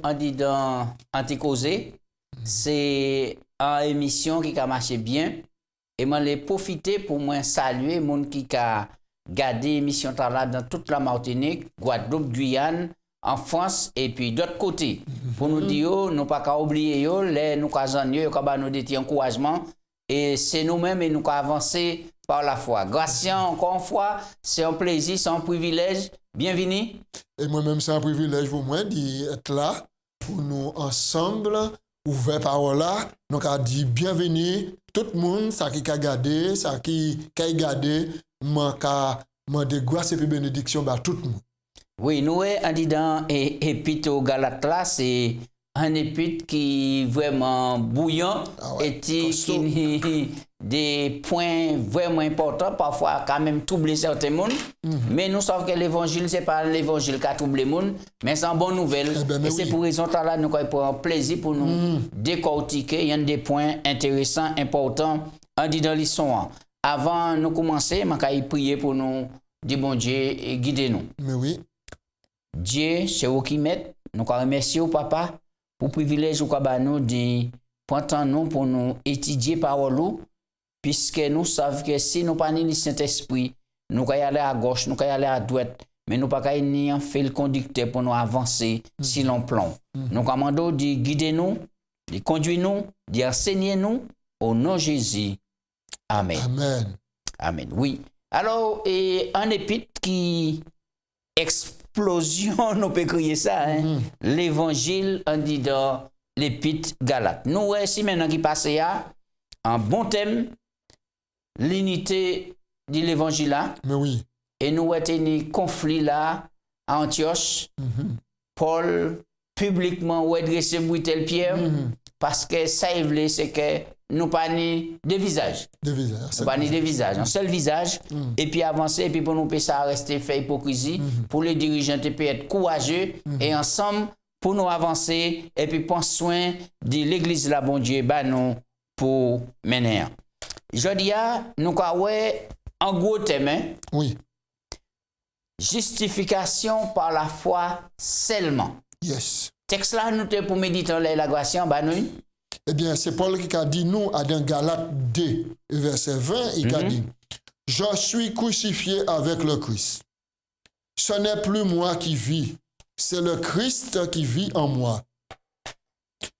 on dit dans Anticausé, c'est une émission qui a marché bien. Et moi, j'ai profité pour moi saluer les gens qui ont gardé l'émission là dans toute la Martinique, Guadeloupe, Guyane, en France et puis d'autres côtés. Pour nous dire, nous pas qu'à oublier, nous avons nous des encouragements. Et c'est nous-mêmes et nous avons avancé par la foi. Grâce encore une fois, c'est un plaisir, c'est un privilège. Bienvenue. Et moi-même, c'est un privilège pour moi d'être là pour nous ensemble, ouvrir parole là. Donc, a dit bienvenue, tout le monde, ça qui a gardé, ça qui a gardé, moi, de grâce et puis bénédiction, bah, tout le monde. Oui, nous, en disant épître aux Galates là, c'est un épître qui est vraiment bouillant et qui des points vraiment importants, parfois quand même troubler certains mondes. Mais nous savons que l'évangile, ce n'est pas l'évangile qui a troublé les mondes, mais c'est une bonne nouvelle. Et c'est pour raison là, nous avons plaisir pour nous décortiquer. Il y a des points intéressants, importants, en dit dans l'histoire. Avant de commencer, je vais prier pour nous, dire bon Dieu, et guider nous. Mais oui. Dieu, c'est vous qui mettez. Nous remercions papa pour le privilège que nous de prendre nous pour nous étudier parole, puisque nous savons que si nous pas le Saint-Esprit, nous allons aller à gauche, nous allons aller à droite, mais nous pas ni en fait le conducteur pour nous avancer si l'on plan. Nous commandons de guider nous, de conduire nous, d'enseigner nous au nom de Jésus. Amen. Amen. Amen. Oui. Alors, un épître qui explosion, on peut crier ça, hein? L'évangile, on dit dans l'épître Galate. Nous, voici maintenant qui passe à un bon thème, l'unité de l'évangile là. Mais oui. Et nous avons un conflit là à Antioche. Paul, publiquement, a adressé Boutel Pierre, parce que ça, c'est que nous pas ni de visage. De visage. Nous pas ni de visage, un seul visage. Et puis avancer, et puis pour nous ça rester fait hypocrisie, pour les dirigeants de peut être courageux et ensemble pour nous avancer et puis prendre soin de l'église la bon Dieu, bah nous pour mener. Je dis nous avons en gros thème. Oui. Justification par la foi seulement. Yes. Texte là nous te pour méditer la grâce bah nous. Eh bien, c'est Paul qui a dit nous à dans Galates 2, verset 20, il a dit je suis crucifié avec le Christ. Ce n'est plus moi qui vis, c'est le Christ qui vit en moi.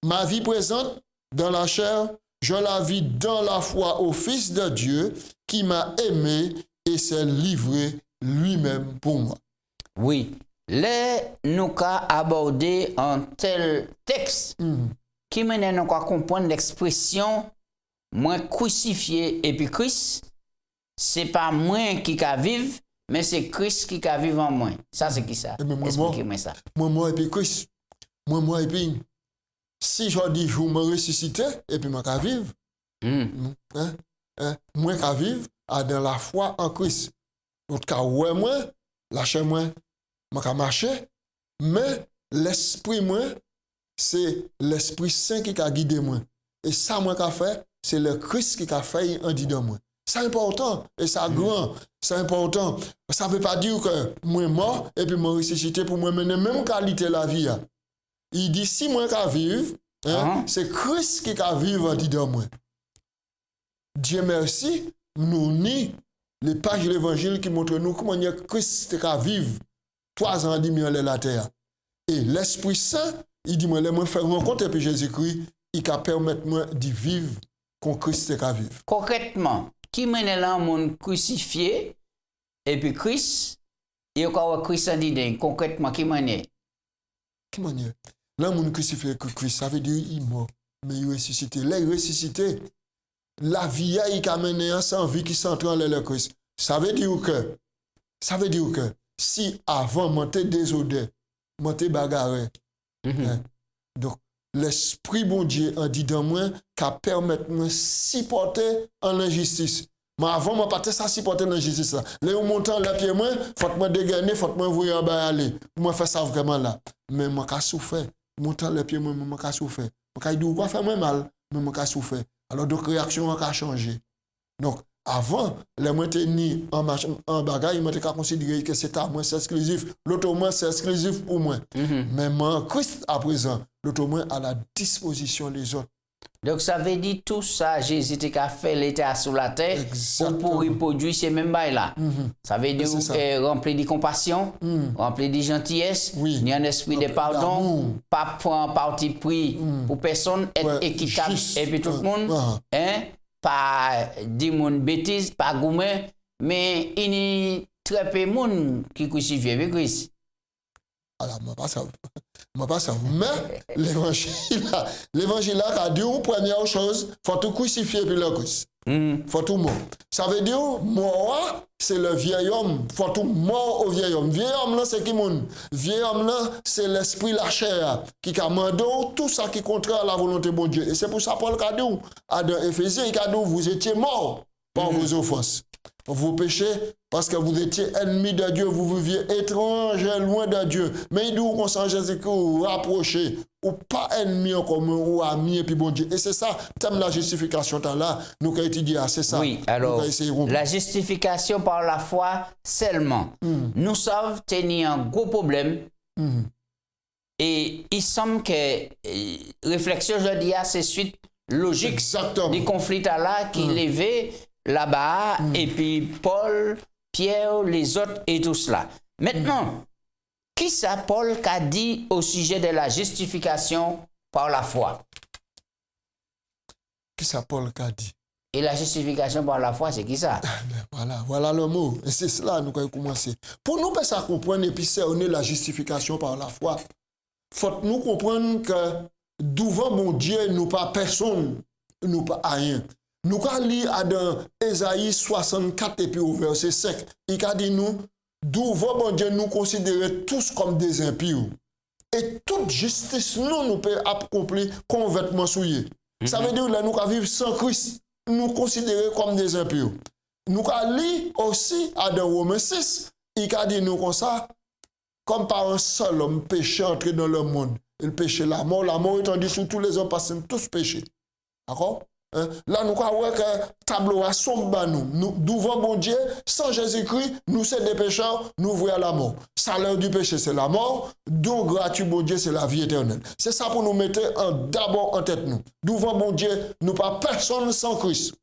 Ma vie présente dans la chair, je la vis dans la foi au Fils de Dieu qui m'a aimé et s'est livré lui-même pour moi. Oui, nous avons abordé un tel texte qui mène nous à comprendre l'expression moi crucifié et puis Christ, c'est pas moi qui a vivre, mais c'est Christ qui a vivre en moi. Ça c'est qui ça? Expliquez-moi ça. Moi et puis Christ. Moi et puis si je dis je me ressusciter et puis moi qui vivre. Moi qui vivre dans la foi en Christ. Donc cas ouais moi, lâcher moi qui marcher, mais l'esprit moi c'est l'Esprit Saint qui a guidé moi. Et ça, moi, qu'a fait, c'est le Christ qui a fait en dedans moi. C'est important et ça grand. C'est important. Ça ne veut pas dire que moi mort et puis moi ressuscité pour moi mener même qualité la vie. Il dit si moi qu'à vivre, c'est Christ qui a vivre en dedans moi. Dieu merci, nous ni les pages de l'évangile qui montrent nous comment Christ a vivre 3 ans et demi en la terre. Et l'Esprit Saint il dit, moi, je faire rencontre et puis Jésus-Christ, il va permettre moi de vivre comme Christ a vivre. Concrètement, qui mène là un monde crucifié et puis Christ, et encore Christ en dit, concrètement, qui mène? Qui mène? Là, mon crucifié Christ, ça veut dire il est mort, mais il est ressuscité. Là, il est ressuscité. La vie, il a mené sans vie qui s'entre dans le Christ. Ça veut dire que si avant, monter désordre, monter bagarre, donc, l'Esprit bon Dieu a dit dans moi qu'à permettre de supporter en l'injustice. Mais avant, je ne pas ça supporter l'injustice. Là, où montant le pied, moi, faut que je dégaine, faut que je voie en bas aller. Moi, faire ça vraiment là. Mais moi, je souffert. Montant le pied, moi, je souffert. Je dis, on va faire mal, mais je souffert. Alors, donc, réaction a changé. Donc, avant, les moins ni en bagaille, moi, t'es considéré que c'est à moi, c'est exclusif. L'autre moins, c'est exclusif pour moi. Mais moi, Christ, à présent, l'autre moins à la disposition des autres. Donc ça veut dire tout ça, Jésus a fait l'état sur la terre pour reproduire ces mêmes bails-là. Ça veut dire rempli de compassion, rempli de gentillesse, ni un esprit de pardon, pas prendre parti pris pour personne, être équitable et puis tout le monde, pas dire mon bêtise, pas gourmet, mais il y a très peu de monde qui crucifie avec Christ. Alors, moi, pas ça. Mais l'évangile là, a dit une première chose, faut tout crucifier puis le Christ. Faut tout mort. Ça veut dire, mort, c'est le vieil homme. Faut tout mort au vieil homme. Vieil homme là, c'est qui moun? Vieil homme là, c'est l'esprit, la chair, qui commande tout ça qui est contraire à la volonté de bon Dieu. Et c'est pour ça Paul a dit, dans Éphésiens, il a dit, vous étiez morts par vos offenses. Vos péchés, parce que vous étiez ennemis de Dieu, vous viviez étrangers, loin de Dieu. Mais il dit qu'on s'en Jésus-Christ, vous rapprochez, ou pas ennemis en commun, ou amis, et puis bon Dieu. Et c'est ça, thème de la justification, là, nous avons étudié, c'est ça. Oui, alors, la justification par la foi seulement. Nous savons tenir un gros problème. Et il semble que réflexion, je dis, c'est suite logique du conflit là qui levait là-bas, et puis Paul, Pierre, les autres et tout cela. Maintenant, qui ça Paul qu'a dit au sujet de la justification par la foi? Qui ça Paul qu'a dit? Et la justification par la foi, c'est qui ça? Voilà le mot. Et c'est cela nous allons commencer. Pour nous ça comprendre et puis cerner la justification par la foi, faut nous comprendre que devant mon Dieu, nous pas personne, nous pas rien. Nous allons lire dans Ésaïe 64 et puis au verset 5. Il a dit nous, devant mon Dieu, nous considérer tous comme des impies. Et toute justice, nous peut accomplir complètement souillé. Ça veut dire que nous allons vivre sans Christ, nous considérer comme des impies. Nous allons lire aussi dans Romains 6. Il a dit nous comme ça, comme par un seul homme péché entré dans le monde. Il péché la mort étendue sur tous les hommes parce qu'ils tous péché. D'accord? Là, nous croyons que le tableau a sombre nous. Devant mon Dieu, sans Jésus-Christ, nous sommes des pécheurs, nous voyons la mort. Salaire du péché, c'est la mort. Don gratuit, mon Dieu, c'est la vie éternelle. C'est ça pour nous mettre d'abord en tête, nous. Devant mon Dieu, nous pas personne sans Christ.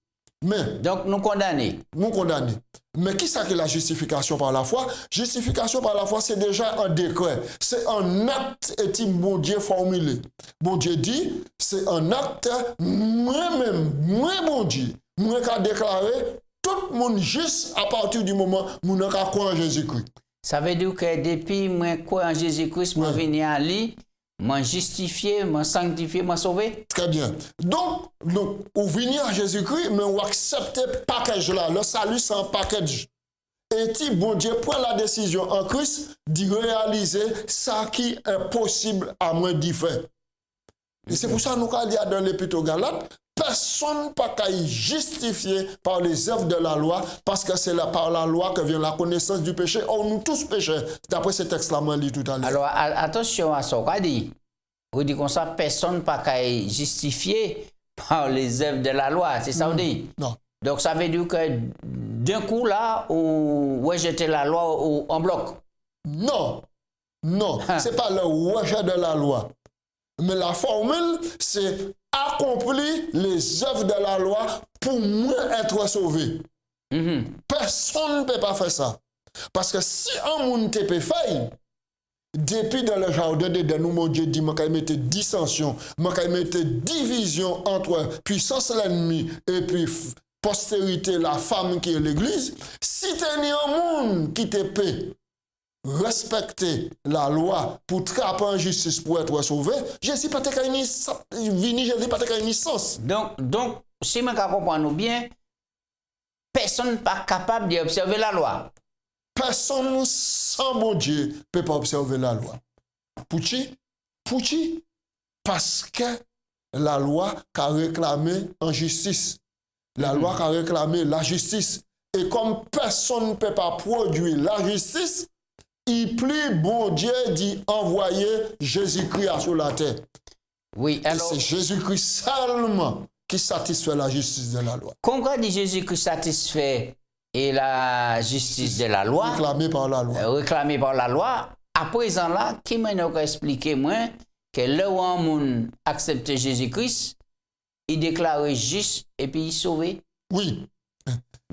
Mais, donc, nous condamnés. Nous condamnés. Mais qui ça que la justification par la foi? Justification par la foi, c'est déjà un décret. C'est un acte et mon Dieu formulé. Bon Dieu dit, c'est un acte, moi-même, moi, mon Dieu, moi qui a déclaré, tout le monde juste à partir du moment où nous avons croire en Jésus-Christ. Ça veut dire que depuis que je crois en Jésus-Christ, je suis venu à lui, m'en justifié, m'en sanctifié, m'en sauvé. Très bien. Donc, vous venez à Jésus-Christ, mais vous acceptez le package là. Le salut, c'est un package. Et si bon Dieu prend la décision en Christ de réaliser ça qui est possible à moi d'y faire. Et c'est pour ça que nous avons dit dans l'Épître aux Galates, personne pas qu'à y justifier par les œuvres de la loi, parce que c'est par la loi que vient la connaissance du péché. Or, nous tous pécheurs, d'après ce texte-là, moi, dit tout à l'heure. Alors, attention à ce qu'on dit. On dit comme ça, personne pas qu'à y justifier par les œuvres de la loi. C'est ça, on dit? Non. Donc, ça veut dire que d'un coup, là, on rejetait la loi en bloc. Non. Non. C'est pas le rejet de la loi. Mais la formule, c'est accomplir les œuvres de la loi pour moi être sauvé. Personne ne peut pas faire ça. Parce que si un monde te peut faire, depuis dans le jardin de nous, mon Dieu dit, je vais mettre dissension, je vais mettre division entre puissance l'ennemi et puis postérité, la femme qui est l'église. Si tu es un monde qui te peut respecter la loi pour trapper en justice pour être sauvé, je ne sais pas ni sens. Donc, si je comprends bien, personne n'est pas capable d'observer la loi. Personne sans mon Dieu ne peut pas observer la loi. Pourquoi? Parce que la loi a réclamé en justice. La loi a réclamé la justice. Et comme personne ne peut pas produire la justice, il plie bon Dieu d'y envoyer Jésus-Christ sur la terre. Oui, alors. C'est Jésus-Christ seulement qui satisfait la justice de la loi. Quand on dit Jésus-Christ satisfait et la justice de la loi, Réclamée par la loi. Réclamée par la loi, à présent là, qui m'a expliqué moi que là où un monde accepte Jésus-Christ, il déclare juste et puis il sauvé. Oui.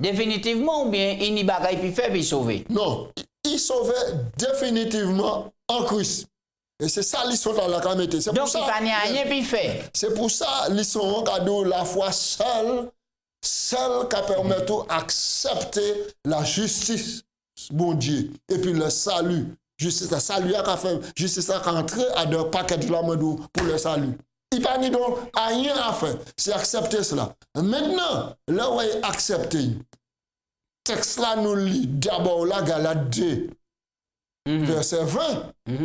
Définitivement ou bien il n'y bagaille puis fait puis sauvé. Non, il sauvait définitivement en Christ. Et c'est ça l'histoire dans la camété. Donc il n'y a rien puis fait. C'est pour ça l'histoire cadeau la foi seule qui permet d'accepter la justice, bon Dieu, et puis le salut. Justice, le salut a fait, justice a entré à deux paquets de la main pour le salut. Il n'y a pas donc rien à faire, c'est accepter cela. Maintenant, là où il accepté, texte là nous lit d'abord la Galate 2. Verset 20,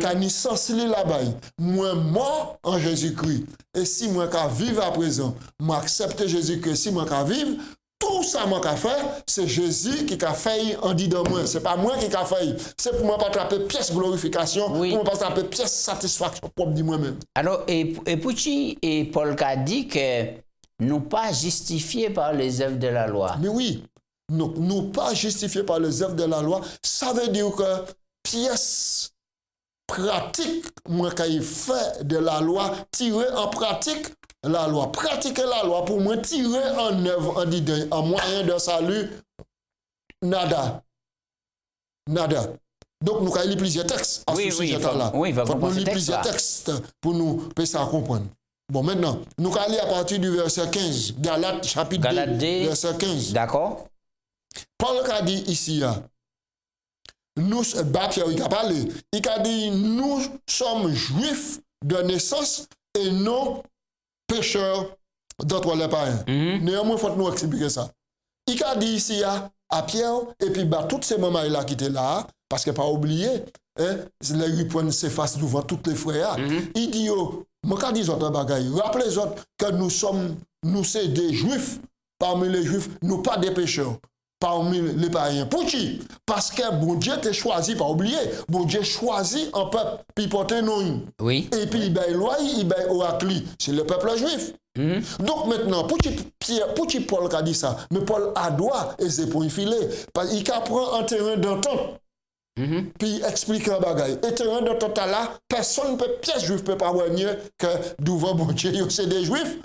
quand il sens là-bas, moi mort en Jésus-Christ. Et si moi qu'à vivre à présent, moi accepte Jésus-Christ, si moi qu'à vivre, tout ça moi qu'à faire, c'est Jésus qui a fait en dit de moi. C'est pas moi qui a fait. C'est pour moi pas attraper pièce glorification, oui. pour moi pas attraper pièce satisfaction propre de moi-même. Alors, et Pouchi et Paul a dit que nous pas justifiés par les œuvres de la loi. Mais oui, nous pas justifiés par les œuvres de la loi, ça veut dire que pièce pratique, moi, quand il fait de la loi, tirer en pratique la loi. Pratiquer la loi, pour moi, tirer en œuvre, en moyen de salut, nada. Nada. Donc, nous avons lu plusieurs textes à ce sujet-là. Oui, il va comprendre nous plusieurs textes pour nous ça comprendre. Bon, maintenant, nous allons lire à partir du verset 15, Galates, chapitre 2, verset 15. D'accord. Paul a dit ici, nous, Pierre, il a parlé, il a dit, nous sommes juifs de naissance et non pécheurs d'entre les païens. Néanmoins, il faut nous expliquer ça. Il a dit ici à Pierre, et puis tous ces moments-là qui étaient là, parce que pas oublier, les ripons s'effacent devant tous les frères. Il dit, moi, dis autres bagailles, rappelez autres que nous sommes des juifs, parmi les juifs, nous pas des pécheurs. Parmi les païens. Pour qui? Parce que bon Dieu t'a choisi, pas oublier. Bon Dieu choisit un peuple, puis porter nous. Oui. Et puis il baille loi, il baille oracle. C'est le peuple juif. Donc maintenant, pour qui Paul a dit ça? Mais Paul a droit et c'est pour y filer. Parce qu'il apprend un terrain d'entente. Puis il explique un bagage. Et terrain d'entente là, personne ne peut, pièce juif peut pas voir mieux que devant bon Dieu. C'est des juifs,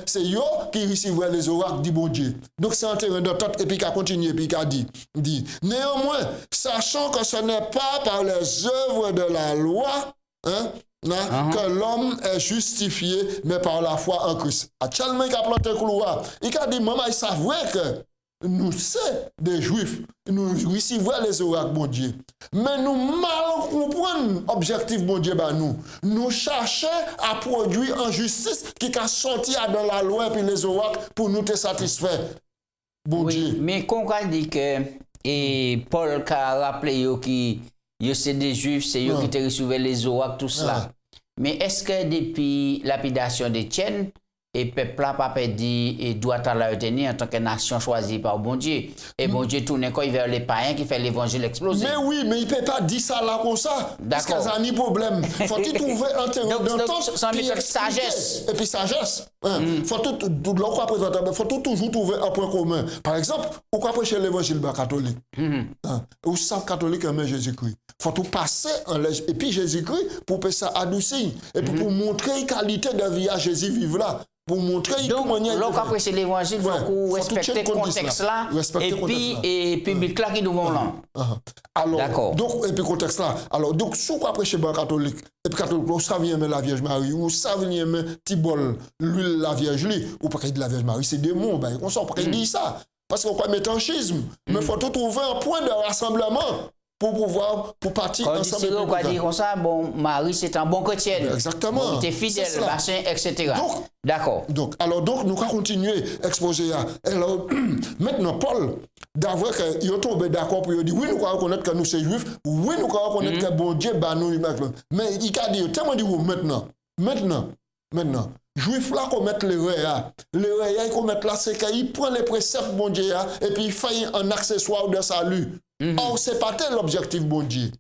c'est eux qui reçoivent les oracles du bon Dieu. Donc c'est un terrain d'entente. Et puis il a continué, puis il a dit, néanmoins, sachant que ce n'est pas par les œuvres de la loi, que l'homme est justifié, mais par la foi en Christ. Actuellement, il a planté le couloir. Il a dit, maman, il savait que nous sommes des juifs, nous recevons les oracles, bon Dieu. Mais nous mal comprenons l'objectif, bon Dieu, nous cherchons à produire en justice qui a sorti de la loi et les oracles pour nous te satisfaire, bon Dieu. Mais quand on dit que Paul a rappelé que c'est des juifs, c'est eux qui te reçoivent les oracles, tout cela. Mais est-ce que depuis lapidation d'Étienne, et le peuple n'a pas dit et doit à la retenir en tant que nation choisie par bon Dieu. Et bon Dieu tourne quand il vers les païens qui fait l'évangile exploser. Mais oui, mais il ne peut pas dire ça là comme ça. Parce qu'il y a un problème. Faut-il trouver un terrain d'entente et sagesse. Et puis sagesse. Faut toujours trouver un point commun. Par exemple, pourquoi prêcher l'évangile catholique? Ou savent catholique aimer Jésus-Christ. Faut tout passer en l'âge. Et puis Jésus-Christ, pour ça adoucir. Et puis pour montrer la qualité de vie à Jésus vivre là. Pour montrer donc, lorsqu'on prêche l'évangile, il faut respecter le contexte là, et puis le public là qui nous vont là. Alors, donc, et puis le contexte là. Alors, donc, si on prêche le catholique, et puis catholique, on savait aimer la Vierge Marie, ou savait aimer Tibol, l'huile la Vierge, ou pas de la Vierge Marie, c'est des mots, ben, on s'en dit ça. Parce qu'on croit mettre en schisme. Mais il faut trouver un point de rassemblement. Pour partir ensemble. Quand on dit comme ça, bon, Marie, c'est un bon chrétien. Exactement. Bon, il était fidèle, machin, etc. D'accord. Donc, nous allons continuer à exposer. Alors, maintenant, Paul, d'avoir qu'il est tombé d'accord pour dire, oui, nous allons reconnaître que nous sommes juifs, oui, nous allons reconnaître que bon Dieu, nous, mais il a dit, tellement dit, maintenant, juif là qu'on met l'erreur, il commet là, c'est qu'il prend les préceptes bon Dieu, et puis il fait un accessoire de salut. Or, ce n'est pas tel l'objectif, bon Dieu.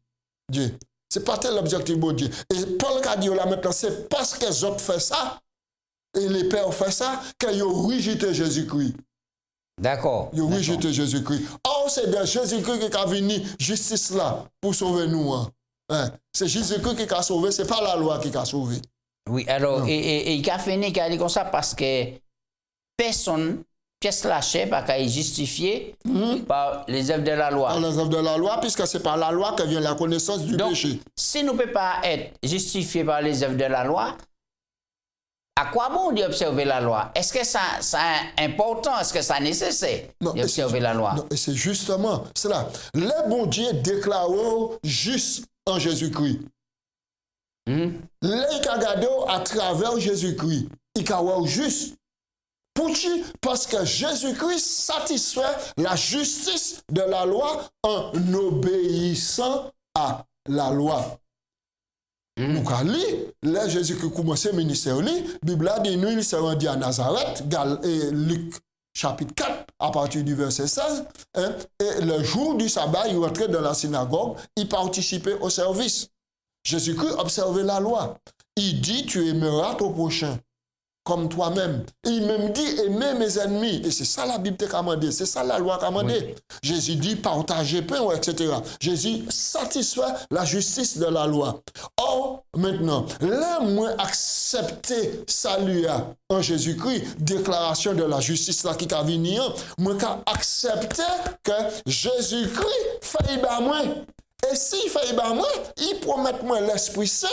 Ce n'est pas tel l'objectif, bon Dieu. Et Paul a dit là maintenant, c'est parce que les autres font ça, Et les pères font ça quand ils ont rejeté Jésus-Christ. D'accord. Ils ont rejeté Jésus-Christ. Or, c'est de Jésus-Christ qui a venu justice là pour sauver nous. Hein? C'est Jésus-Christ qui a sauvé, ce n'est pas la loi qui a sauvé. Oui, alors, et il a fini qu'il a dit comme ça parce que personne, pièce lâchée, pas qu'à justifier par les œuvres de la loi. Par les œuvres de la loi, puisque c'est par la loi que vient la connaissance du péché. Si nous ne pouvons pas être justifiés par les œuvres de la loi, à quoi bon d'observer la loi? Est-ce que ça est important? Est-ce que ça est nécessaire d'observer la loi? Non, et c'est justement cela. Le bon Dieu déclare juste en Jésus-Christ. Les cagados à travers Jésus-Christ, ils sont juste. Pourquoi? Parce que Jésus-Christ satisfait la justice de la loi en obéissant à la loi. Donc, là, Jésus-Christ commence le ministère, la Bible a dit, nous, il s'est rendu à Nazareth, et Luc chapitre 4, à partir du verset 16, et le jour du sabbat, il rentrait dans la synagogue, il participait au service. Jésus-Christ observait la loi. Il dit, tu aimeras ton prochain comme toi-même. Il même dit, aimer mes ennemis. Et c'est ça la Bible t'a commandé, c'est ça la loi commandée. Oui. Jésus dit, partagez pain, etc. Jésus satisfait la justice de la loi. Or, maintenant, là, moi, accepter salut en Jésus-Christ, déclaration de la justice là qui a venu, moi, accepter que Jésus-Christ fait moi. Et s'il fait moi, il promet moi l'Esprit Saint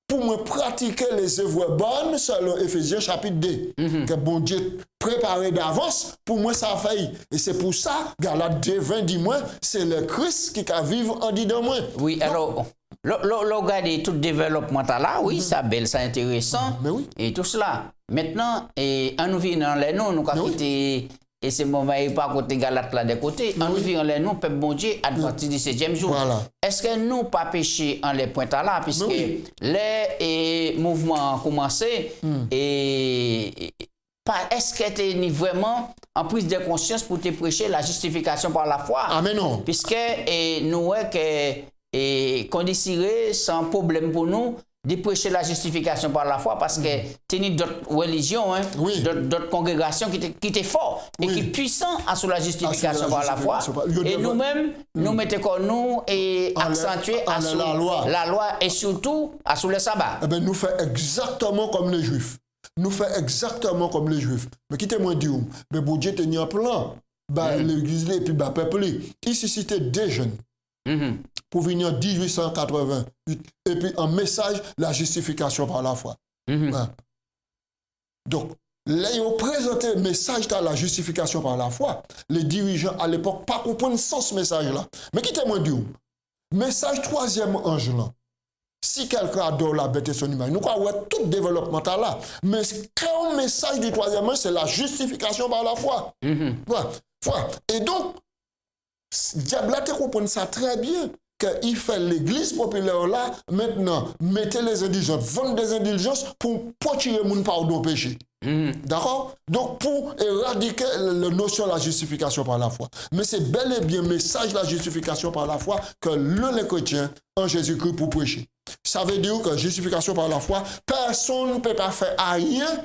pour me pratiquer les œuvres bonnes selon Éphésiens chapitre 2. Que bon Dieu préparé d'avance, pour moi ça fait. Et c'est pour ça, Galates 2, 20 dit moi, c'est le Christ qui va vivre en dedans moi. Oui, alors, regardez tout le développement là, oui, ça belle, ça intéressant, mais oui. Et tout cela. Maintenant, en nous vivant dans les noms, nous avons quitté. Et c'est mon mari pas côté Galate là de côté. En nous vivant les noms, peuple bon Dieu, à partir du 7e jour. Voilà. Est-ce que nous pas péché en les points là, puisque les mouvements ont commencé, et est-ce que tu es vraiment en prise de conscience pour te prêcher la justification par la foi? Ah, mais non. Puisque nous, qu'on désirait sans problème pour nous, de prêcher la justification par la foi, parce que tenir d'autres religions, d'autres congrégations qui étaient forts et qui puissants à sur la justification par la foi. Et nous-mêmes, nous mettons comme nous et accentuer à sur la loi et surtout à sur le sabbat. Eh bien, nous faisons exactement comme les Juifs. Nous faisons exactement comme les Juifs. Mais quittez-moi dire, mais bon Dieu tenir un plan, l'église et puis le peuple, il suscitait des jeunes. Pour venir en 1888, et puis en message, la justification par la foi. Donc, là, ils ont présenté le message de la justification par la foi. Les dirigeants à l'époque pas comprendre ce message-là. Mais quittez-moi dire, message troisième ange là. Si quelqu'un adore la bête et son image, nous croyons tout développement là. Mais quand le message du troisième ange, c'est la justification par la foi. Et donc, diable te comprend ça très bien, qu'il fait l'église populaire là, maintenant, mettez les indulgences, vendre des indulgences pour tirer mon pardon péché. D'accord? Donc, pour éradiquer la notion de la justification par la foi. Mais c'est bel et bien le message de la justification par la foi que les chrétiens en Jésus-Christ pour prêcher. Ça veut dire que justification par la foi, personne ne peut pas faire rien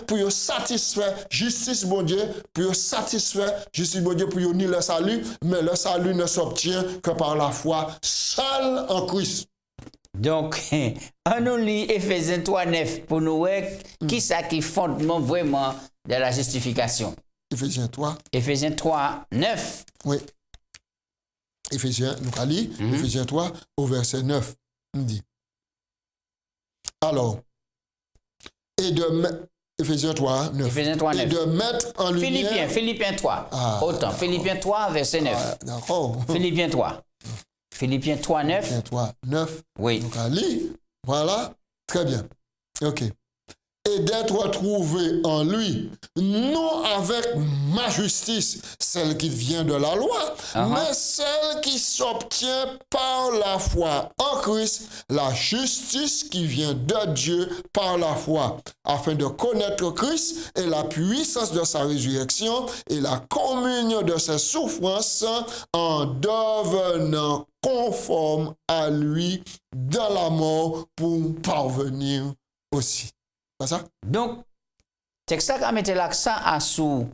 pour satisfaire justice bon Dieu, pour satisfaire justice bon Dieu, pour ni le salut, mais le salut ne s'obtient que par la foi seule en Christ. Donc, on nous lit Éphésiens 3, 9 pour nous voir qui ça qui fondement vraiment de la justification. Éphésiens 3. Éphésiens 3, 9. Oui. Éphésiens, nous allons lire Éphésiens 3 au verset 9. On dit. Alors, et de Éphésiens 3, 9. Éphésiens 3, 9. Et de mettre en lumière... Philippiens 3. Autant. Philippiens 3, verset 9. D'accord. Philippiens 3. Philippiens 3, 9. Philippiens 3, 9. Oui. Donc, à lire. Voilà. Très bien. OK. Et d'être trouvé en lui, non avec ma justice, celle qui vient de la loi, mais celle qui s'obtient par la foi en Christ, la justice qui vient de Dieu par la foi, afin de connaître Christ et la puissance de sa résurrection et la communion de ses souffrances en devenant conforme à lui dans la mort pour parvenir aussi Pas ça? Donc, texte ça qui mettait l'accent sur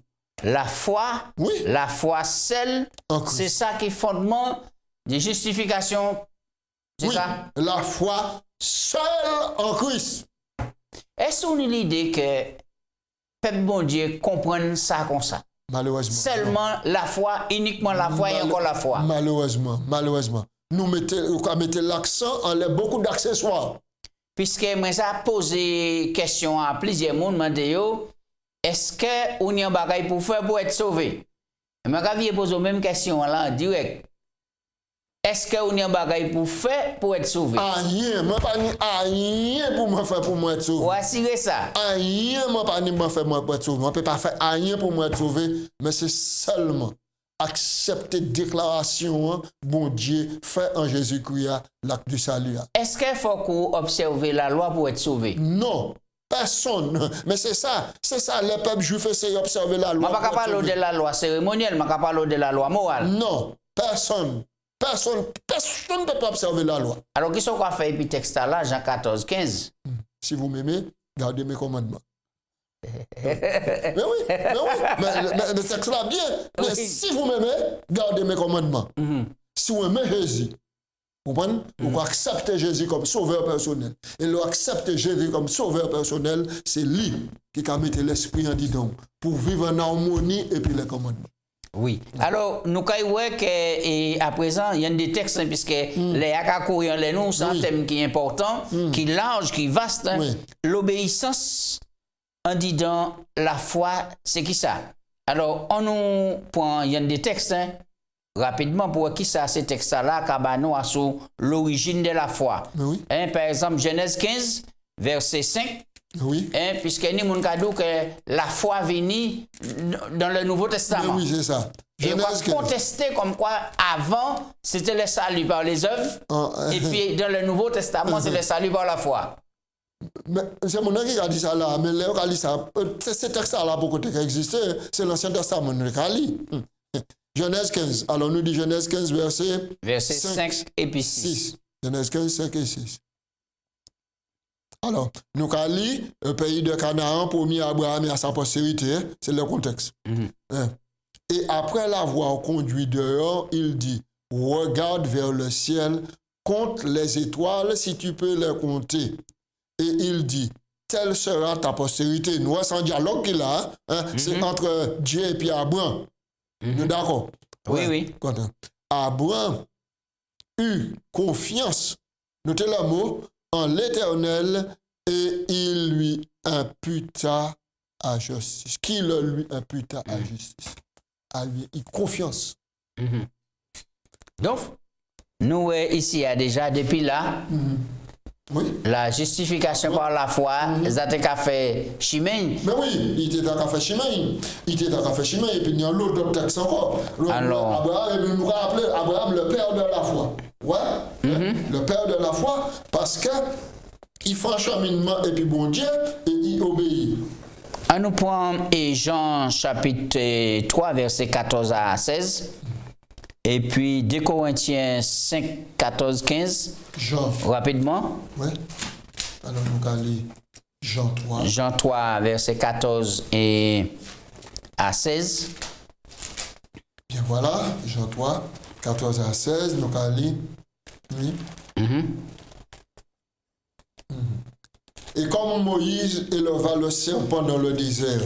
la foi, Oui. la foi seule, En Christ. c'est ça qui est fondement de justification. C'est Oui, ça? la foi seule en Christ. Est-ce qu'on a l'idée que peuple bon Dieu comprenne ça comme ça? Malheureusement. Seulement la foi, uniquement la foi et encore la foi. Malheureusement. Nous mettons l'accent en beaucoup d'accessoires. Puisque moi, ça a posé question à plusieurs personnes, est-ce que on y a un bagage pour faire pour être sauvé? Je vais poser la même question là en direct. Est-ce que on y a un bagage pour faire pour être sauvé? Rien, moi pas rien pour moi faire pour moi être sauvé. Ou assurer ça? Rien, moi pas moi faire moi pour être sauvé. On peut pas faire rien pour moi être sauvé, mais c'est seulement accepter déclaration bon Dieu fait en Jésus-Christ l'acte du salut. Est-ce qu'il faut qu'on observe la loi pour être sauvé? Non. Personne. Mais c'est ça, le peuple juif essaie d'observer la loi. Je ne vais pas parler de la loi cérémonielle, je ne vais pas parler de la loi morale. Non, personne ne peut pas observer la loi. Alors, qu'est-ce qu'on va faire depuis texte là, Jean 14, 15? Si vous m'aimez, gardez mes commandements. mais le texte là bien. Mais si vous m'aimez, gardez mes commandements. Si vous aimez Jésus, vous comprenez? Vous acceptez Jésus comme sauveur personnel. Et vous acceptez Jésus comme sauveur personnel, c'est lui qui a mis l'esprit en dedans pour vivre en harmonie et puis les commandements. Oui. Alors, nous voyons qu'à présent, il y a des textes, puisque les Akakouriens, les noms, c'est un thème qui est important, qui est large, qui est vaste. Oui. L'obéissance en disant la foi, c'est qui ça? Alors, on nous prend, il y a des textes, rapidement, pour qui ça, ces textes-là, Kabano a sur l'origine de la foi. Oui. Par exemple, Genèse 15, verset 5. Oui. Puisque nous avons dit que la foi venue dans le Nouveau Testament. Oui, c'est ça. Et on va Genèse 15. contester comme quoi avant c'était le salut par les œuvres et puis dans le Nouveau Testament c'est le salut par la foi. C'est mon qui a dit ça là, mais là, dit ça, c'est texte là pour que exister, c'est l'Ancien Testament qui a dit. Genèse 15. Alors nous dit Genèse 15 verset 5 et puis 6. Genèse 15, 5 et 6. Alors, nous avons lu le pays de Canaan, promis à Abraham et à sa postérité, c'est le contexte. Et après l'avoir conduit dehors, il dit, regarde vers le ciel, compte les étoiles si tu peux les compter. Et il dit, telle sera ta postérité. Nous, c'est un dialogue qu'il a, c'est entre Dieu et puis Abraham. Nous d'accord? Oui. Content. Abraham eut confiance, notez le mot, en l'Éternel, et il lui imputa à justice. Qui le lui imputa à justice? À lui, il confiance. Donc, nous ici déjà depuis là, Oui. la justification par la foi, ça a fait chimène. Mais oui, il était dans café chemin. Il était dans café chemin, et puis il y a l'autre texte encore. Alors. Abraham, il nous rappelle Abraham le père de la foi. Ouais. Le père de la foi, parce que il fait un cheminement et puis bon Dieu, et il obéit. On nous prend Jean chapitre 3, verset 14 à 16. Et puis 2 Corinthiens 5, 14, 15. Jean. Rapidement. Ouais. Alors nous allons lire Jean 3. Jean 3, verset 14 et à 16. Bien voilà, Jean 3, 14 à 16, nous allons lire. Oui. Et comme Moïse éleva le serpent dans le désert,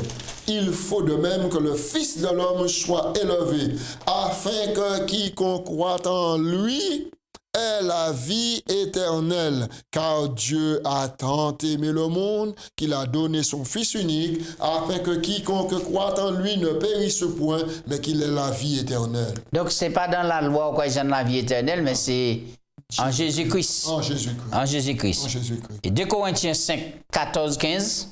il faut de même que le Fils de l'homme soit élevé, afin que quiconque croit en lui ait la vie éternelle. Car Dieu a tant aimé le monde qu'il a donné son Fils unique, afin que quiconque croit en lui ne périsse point, mais qu'il ait la vie éternelle. Donc, ce n'est pas dans la loi qu'on a la vie éternelle, mais c'est en Jésus-Christ. En Jésus-Christ. En Jésus-Christ. En Jésus-Christ. Et 2 Corinthiens 5, 14, 15.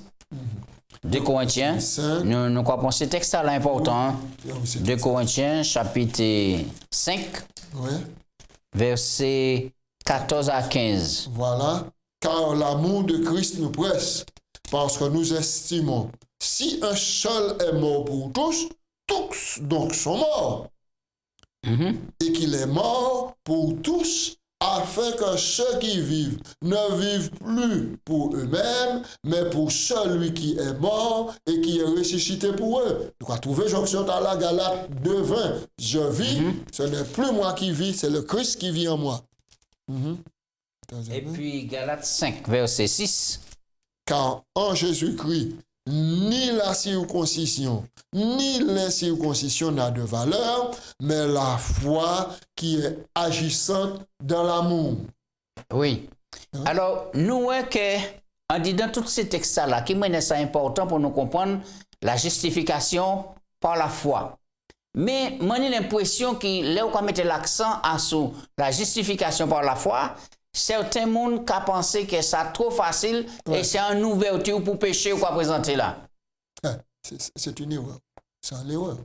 2 Corinthiens. Nous croyons ce texte-là important. 2 Corinthiens, chapitre 5, Oui. versets 14 à 15. Voilà. Car l'amour de Christ nous presse, parce que nous estimons, si un seul est mort pour tous, tous donc sont morts. Et qu'il est mort pour tous, afin que ceux qui vivent ne vivent plus pour eux-mêmes, mais pour celui qui est mort et qui est ressuscité pour eux. Donc, à trouver jonction dans la Galate 2:20. Je vis, ce n'est plus moi qui vis, c'est le Christ qui vit en moi. Et puis Galates 5, verset 6. Car en Jésus-Christ, ni la circoncision, ni l'incirconcision n'a de valeur, mais la foi qui est agissante dans l'amour. Oui. Alors, nous voyons que, en disant tous ces textes-là, qui mènent ça important pour nous comprendre la justification par la foi. Mais, moi, j'ai l'impression que là où on met l'accent sur la justification par la foi, certains monde qui pensé que ça trop facile et c'est une ouverture pour pécher ou quoi présenter là. C'est une erreur. C'est une erreur.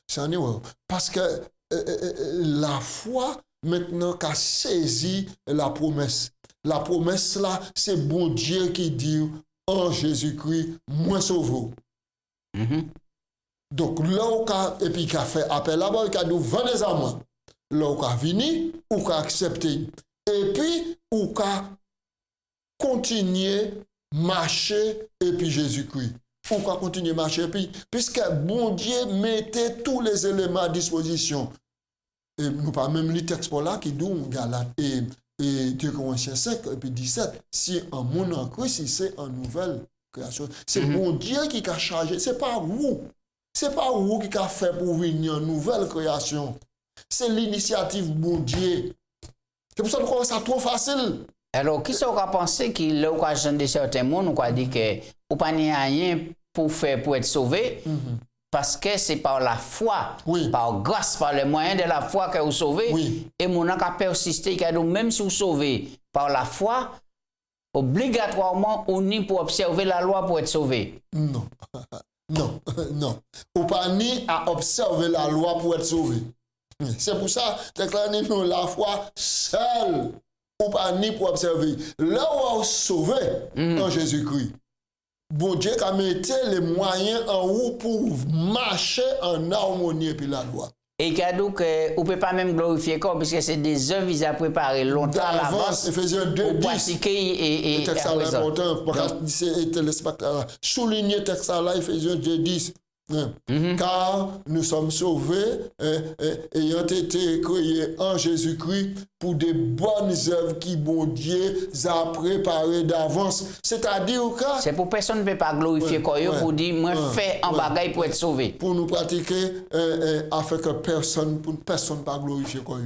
C'est une erreur. Parce que la foi, maintenant, qu'a saisi la promesse. La promesse là, c'est bon Dieu qui dit en Jésus-Christ, moi sauve. Donc, là où et puis qu'a fait appel là-bas, il a dit venez à moi. Là où qu'a venu, ou qu'a accepté. Et puis, ou qu'a continuer marcher et puis Jésus-Christ. Ou qu'a continuer marcher et puis, puisque bon Dieu mettait tous les éléments à disposition. Et nous pas même les textes pour là qui disent Galates et 2 Corinthiens 5 et puis 17. Si un monde en Christ, c'est une nouvelle création. C'est bon Dieu qui a chargé. C'est pas vous. C'est pas vous qui a fait pour venir une nouvelle création. C'est l'initiative bon Dieu. C'est pour ça que c'est trop facile. Alors, qui sont pensé qu'il a occasion de certains monde, on a dit que ou pas rien pour faire pour être sauvé, parce que c'est par la foi, par grâce, par les moyens de la foi que vous sauvez. Et mon a persisté, même si vous sauvez par la foi, obligatoirement, on y pour observer la loi pour être sauvé. Non, non, non. Ou pas ni à observer la loi pour être sauvé. C'est pour ça que nous la foi seule, ou pas ni pour observer. Là où on sauvé en Jésus-Christ, bon Dieu a mis les moyens en haut pour marcher en harmonie avec la loi. Et cadeau que vous ne pouvez pas même glorifier corps, parce que c'est des œuvres qu'ils ont préparées longtemps à l'avance pour pratiquer et texte là important, pour les téléspectateurs souligner texte là, Ephésiens 2:10. Car nous sommes sauvés ayant été créés en Jésus-Christ pour des bonnes œuvres qui bon Dieu a préparées d'avance. C'est-à-dire que c'est pour personne ne peut pas glorifier pour dire moi fais un bagage pour être sauvé. Pour nous pratiquer afin que personne ne pas glorifier quoi.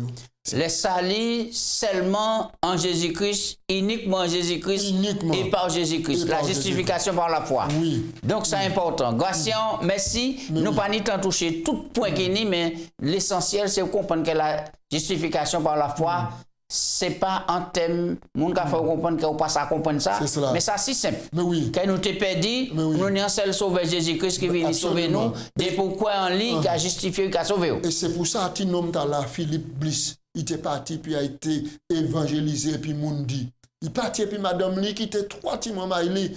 Les salis seulement en Jésus-Christ, uniquement en Jésus-Christ et par Jésus-Christ. La justification par la foi. Oui. Donc c'est important. Gratien, merci. Nous pas ni tant toucher tout point qui ni, mais l'essentiel c'est de comprendre que la justification par la foi, c'est pas un thème. Moun ka fait comprendre qu'on passe à comprendre ça. Mais ça c'est simple. Mais oui. Quand nous t'ai perdu, nous avons un seul sauveur Jésus-Christ qui vient sauver nous. Et pourquoi en ligne qui a justifié, qui a sauvé. Et c'est pour ça que nom là Philippe Bliss. Il était parti, puis a été évangélisé, puis moun dit. Il parti, puis madame li, qui était 3 petits mamans, il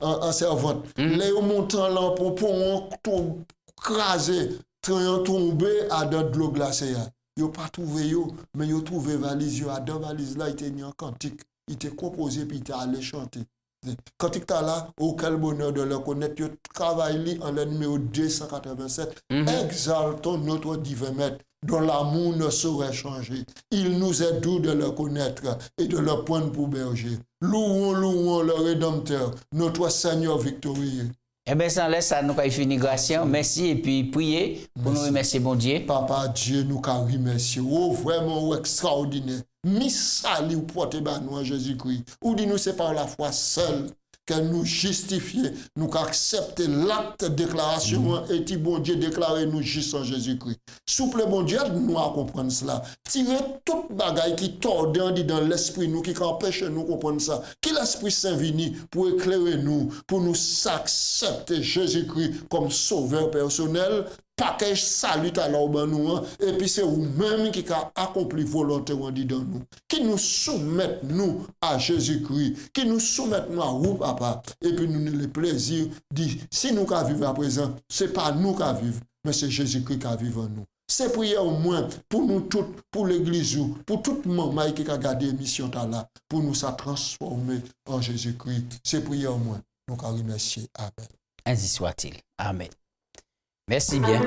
en servante. Les montant l'ampon, pour crasé, tombé à dans de l'eau glacée. Ils n'ont pas trouvé, mais ils ont trouvé valise. À dans valise là, il était en cantique. Il était composé, puis il était allé chanter. Quand il était là, auquel bonheur de le connaître, il travaille en le numéro 287. Exaltons notre divin maître, dont l'amour ne saurait changer. Il nous est doux de le connaître et de le prendre pour berger. Louons le Rédempteur, notre Seigneur victorieux. Eh bien, sans laisse, ça nous a fini, Gratien. Merci et puis priez pour nous remercier, bon Dieu. Papa Dieu, nous remercie. Oh, vraiment extraordinaire. Misali ou porte nous en Jésus-Christ. Ou dit-nous, c'est par la foi seule que nous justifier, nous accepter l'acte de déclaration et qui bon Dieu déclarer nous juste en Jésus-Christ. Souple bon Dieu, nous à comprendre cela. Tirer toute bagaille qui tordent dans l'esprit nous, qui empêche nous comprendre ça. Qui l'Esprit Saint vini pour éclairer nous, pour nous accepter Jésus-Christ comme sauveur personnel. Package salut à nous, et puis c'est vous-même qui a accompli volontairement dans nous, qui nous soumettent nous à Jésus-Christ, qui nous soumettent nous à vous, papa, et puis nous le plaisir dit, si nous qui vivons à présent, c'est pas nous qui vivons, mais c'est Jésus-Christ qui vit en nous. C'est prière au moins pour nous tous, pour l'église, pour tout le monde qui a gardé l'émission là, pour nous ça transformer en Jésus-Christ. C'est prière au moins. Nous allons remercier. Amen. Ainsi soit-il. Amen. Merci bien.